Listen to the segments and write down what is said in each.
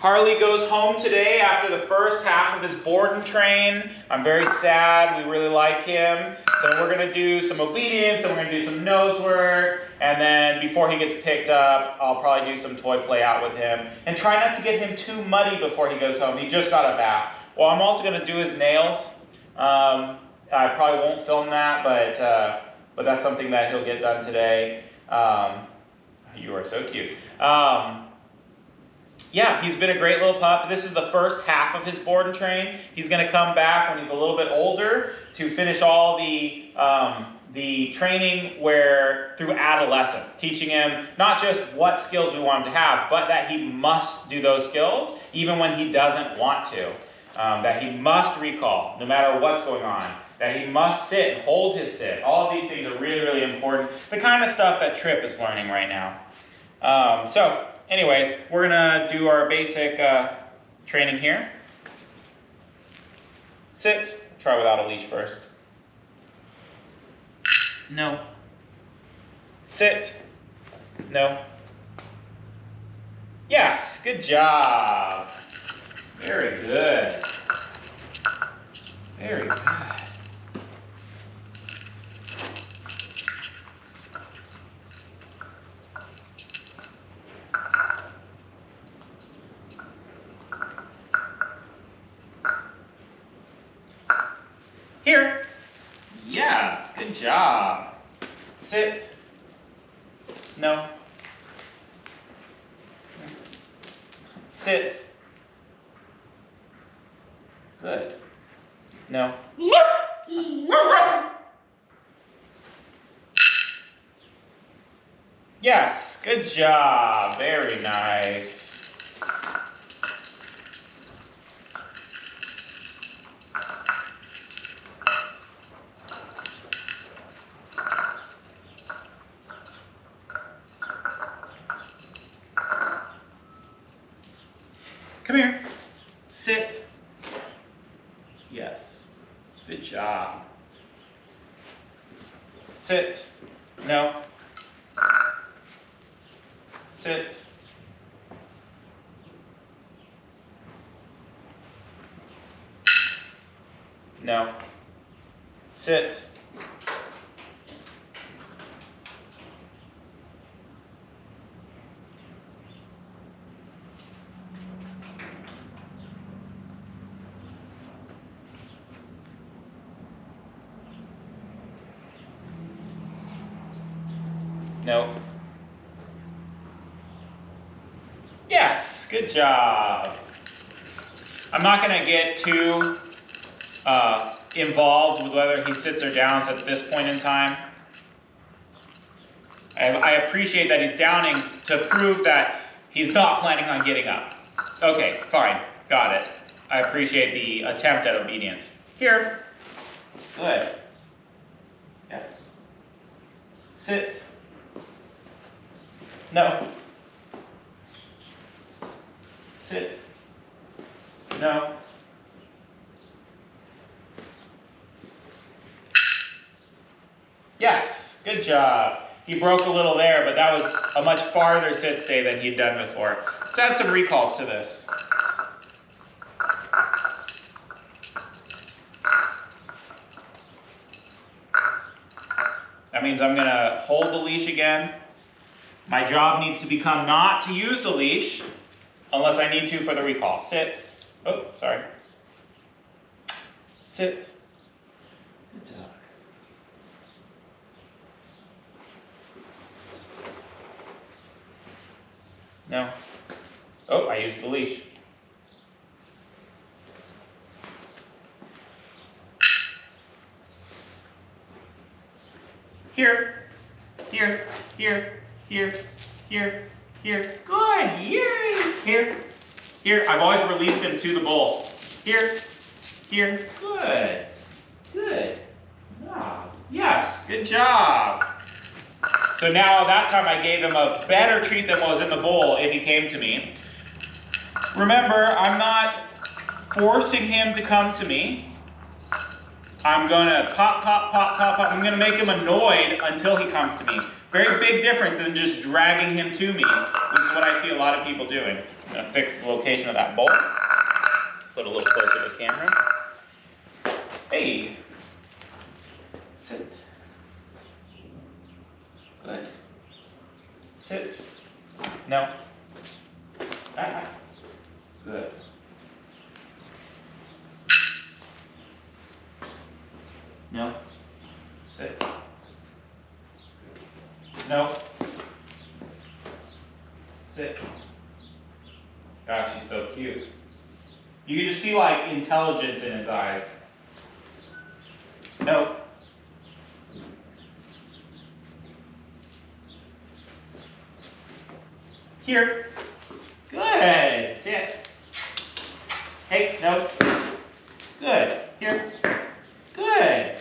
Harley goes home today after the first half of his board and train. I'm very sad. We really like him. So we're going to do some obedience, and we're going to do some nose work. And then before he gets picked up, I'll probably do some toy play out with him. And try not to get him too muddy before he goes home. He just got a bath. Well, I'm also going to do his nails. I probably won't film that, but that's something that he'll get done today. You are so cute. Yeah, he's been a great little pup. This is the first half of his board and train. He's going to come back when he's a little bit older to finish all the training through adolescence, teaching him not just what skills we want him to have, but that he must do those skills even when he doesn't want to. That he must recall no matter what's going on. That he must sit and hold his sit. All of these things are really, really important. The kind of stuff that Tripp is learning right now. So anyways, we're going to do our basic training here. Sit. Try without a leash first. No. Sit. No. Yes, good job. Very good. Very good. Here. Yes, good job. Sit. No. Sit. Good. No. Yes, good job. Very nice. Come here. Sit. Yes. Good job. Sit. No. Sit. No. Sit. No. Yes, good job. I'm not going to get too involved with whether he sits or downs at this point in time. I appreciate that he's downing to prove that he's not planning on getting up. Okay, fine, got it. I appreciate the attempt at obedience. Here. Good. Yes. Sit. No. Sit. No. Yes, good job. He broke a little there, but that was a much farther sit stay than he'd done before. Let's add some recalls to this. That means I'm going to hold the leash again. My job needs to become not to use the leash unless I need to for the recall. Sit. Oh, sorry. Sit. Good job. No. Oh, I used the leash. Here. Here. Here. Here, here, here. Good, yay! Here, here. I've always released him to the bowl. Here, here. Good, good. Wow. Yes, good job. So now that time I gave him a better treat than what was in the bowl if he came to me. Remember, I'm not forcing him to come to me. I'm going to pop, pop, pop, pop, pop. I'm going to make him annoyed until he comes to me. Very big difference than just dragging him to me, which is what I see a lot of people doing. I'm gonna fix the location of that bolt. Put a little closer to the camera. Hey, sit. Good. Sit. No. Good. No. Sit. No. Sit. Gosh, he's so cute. You can just see like intelligence in his eyes. No. Here. Good. Sit. Hey, no. Good. Here. Good.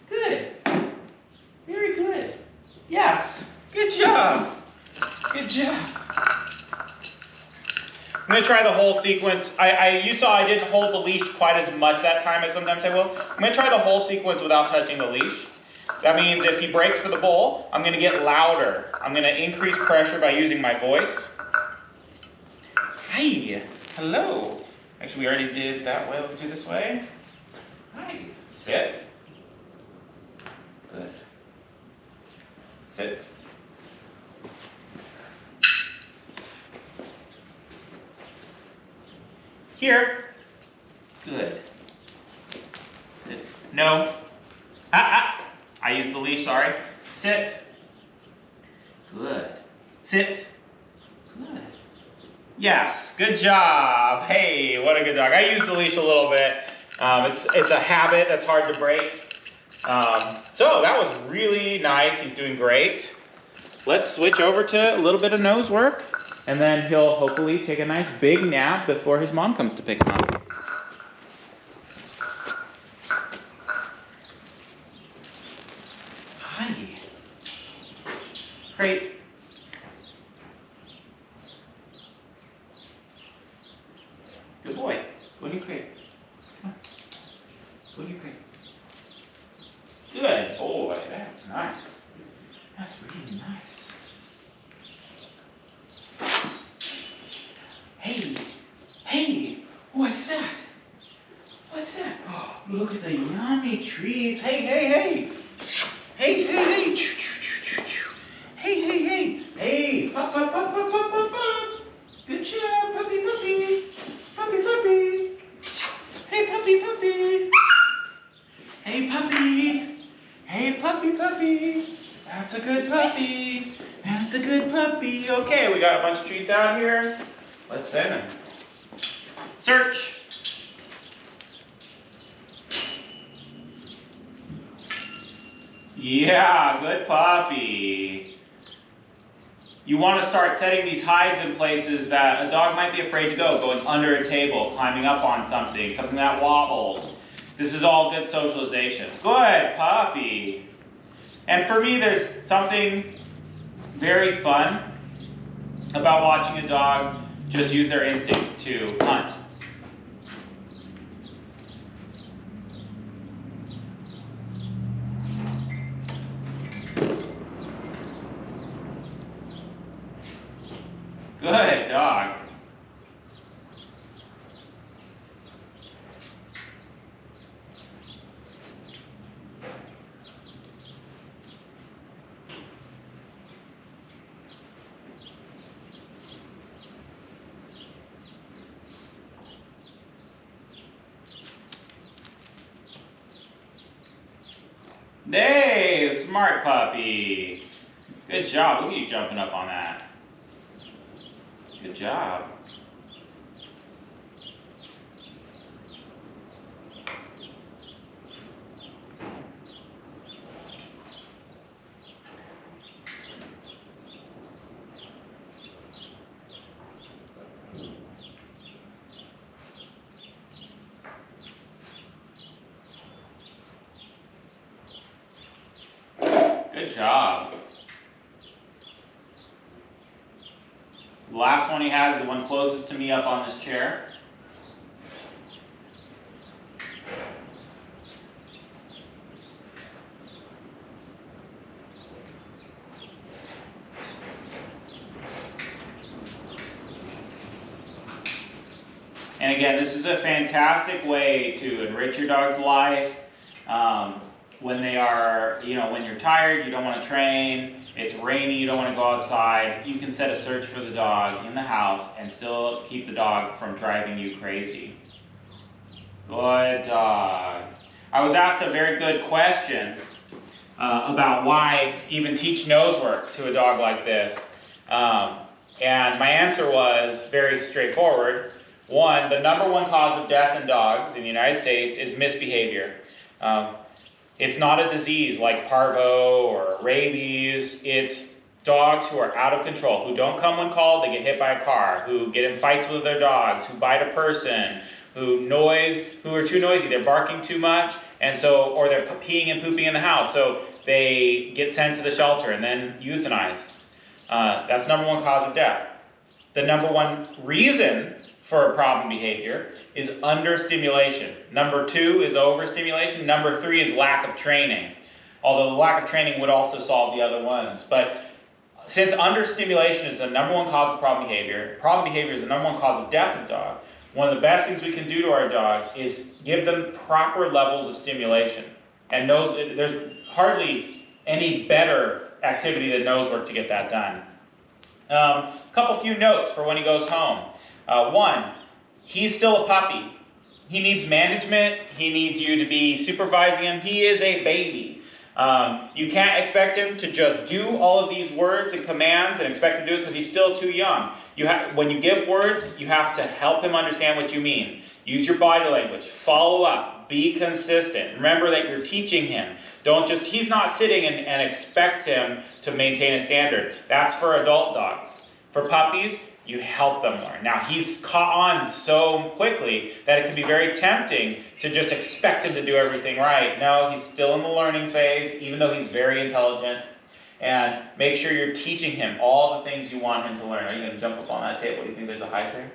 Good. Very good. Yes. Good job. Good job. I'm going to try the whole sequence. You saw I didn't hold the leash quite as much that time as sometimes I will. I'm going to try the whole sequence without touching the leash. That means if he breaks for the bull, I'm going to get louder. I'm going to increase pressure by using my voice. Hi. Hello. Actually, we already did that way. Let's do this way. Hi. Sit. Good. Sit. Here. Good. Good. No. I used the leash, sorry. Sit. Good. Sit. Good. Yes, good job. Hey, what a good dog. I use the leash a little bit. It's a habit that's hard to break. So that was really nice. He's doing great. Let's switch over to a little bit of nose work, and then he'll hopefully take a nice big nap before his mom comes to pick him up. Hi. Great. Good boy. Go in your crate. Come on. Go in your crate. Good boy. That's nice. That's really nice. Hey. Hey. What's that? What's that? Oh, look at the yummy treats. Hey, hey, hey. Hey, hey, hey. Hey, hey, hey. Hey. Pop, pop, pop, pop, pop, pop, pop. Good job, puppy, puppy. Puppy, puppy. Hey, puppy, puppy. Hey, puppy. Hey, puppy, puppy. That's a good puppy. That's a good puppy. Okay, we got a bunch of treats out here. Let's send them. Search. Yeah, good puppy. You want to start setting these hides in places that a dog might be afraid to go, going under a table, climbing up on something, something that wobbles. This is all good socialization. Good puppy. And for me, there's something very fun about watching a dog just use their instincts to hunt. Good dog. Hey, smart puppy. Good job. Look at you jumping up on that. Good job. Good job. The last one he has is the one closest to me up on this chair. And again, this is a fantastic way to enrich your dog's life. When they are, when you're tired, you don't want to train, it's rainy, you don't want to go outside, you can set a search for the dog in the house and still keep the dog from driving you crazy. Good dog. I was asked a very good question about why even teach nose work to a dog like this. And my answer was very straightforward. One, the number one cause of death in dogs in the United States is misbehavior. It's not a disease like parvo or rabies. It's dogs who are out of control, who don't come when called, they get hit by a car, who get in fights with their dogs, who bite a person, who are too noisy, they're barking too much, and so, or they're peeing and pooping in the house, so they get sent to the shelter and then euthanized. That's number one cause of death. The number one reason for problem behavior is understimulation. Number two is overstimulation. Number three is lack of training. Although the lack of training would also solve the other ones. But since understimulation is the number one cause of problem behavior is the number one cause of death of dog, one of the best things we can do to our dog is give them proper levels of stimulation. And there's hardly any better activity than nose work to get that done. A few notes for when he goes home. One, he's still a puppy. He needs management. He needs you to be supervising him. He is a baby. You can't expect him to just do all of these words and commands and expect him to do it because he's still too young. When you give words, you have to help him understand what you mean. Use your body language. Follow up. Be consistent. Remember that you're teaching him. He's not sitting and expect him to maintain a standard. That's for adult dogs. For puppies, you help them learn. Now, he's caught on so quickly that it can be very tempting to just expect him to do everything right. No, he's still in the learning phase, even though he's very intelligent. And make sure you're teaching him all the things you want him to learn. Are you going to jump up on that table? Do you think there's a height there?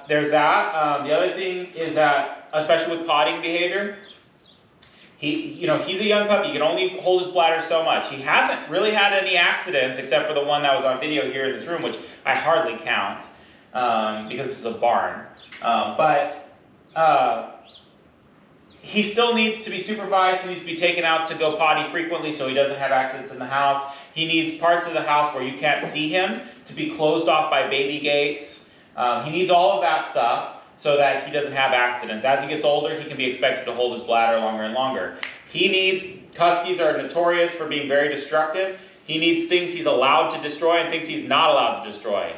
There's that. The other thing is that, especially with potting behavior, he's a young puppy. You can only hold his bladder so much. He hasn't really had any accidents except for the one that was on video here in this room, which I hardly count because this is a barn. He still needs to be supervised. He needs to be taken out to go potty frequently so he doesn't have accidents in the house. He needs parts of the house where you can't see him to be closed off by baby gates. He needs all of that stuff so that he doesn't have accidents. As he gets older, he can be expected to hold his bladder longer and longer. Huskies are notorious for being very destructive. He needs things he's allowed to destroy and things he's not allowed to destroy.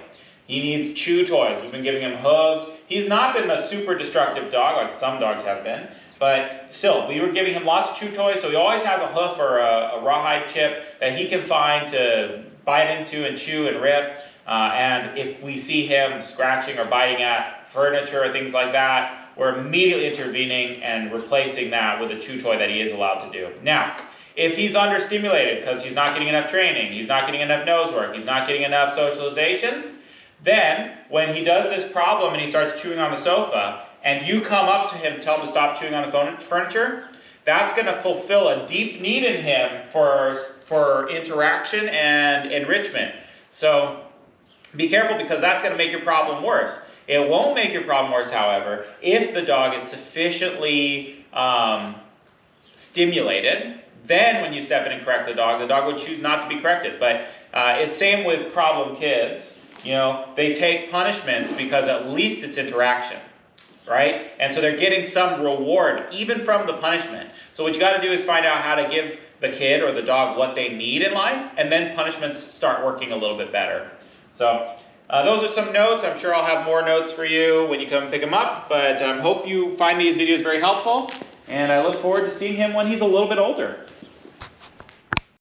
He needs chew toys. We've been giving him hooves. He's not been a super destructive dog like some dogs have been, but still, we were giving him lots of chew toys, so he always has a hoof or a rawhide chip that he can find to bite into and chew and rip. And if we see him scratching or biting at furniture or things like that, we're immediately intervening and replacing that with a chew toy that he is allowed to do. Now, if he's understimulated because he's not getting enough training, he's not getting enough nose work, he's not getting enough socialization, then when he does this problem and he starts chewing on the sofa, and you come up to him, tell him to stop chewing on the furniture, that's going to fulfill a deep need in him for interaction and enrichment. So be careful because that's going to make your problem worse. It won't make your problem worse, however, if the dog is sufficiently stimulated. Then when you step in and correct the dog would choose not to be corrected. But it's same with problem kids. They take punishments because at least it's interaction, right? And so they're getting some reward even from the punishment. So what you got to do is find out how to give the kid or the dog what they need in life, and then punishments start working a little bit better. So those are some notes. I'm sure I'll have more notes for you when you come pick them up, but I hope you find these videos very helpful, and I look forward to seeing him when he's a little bit older.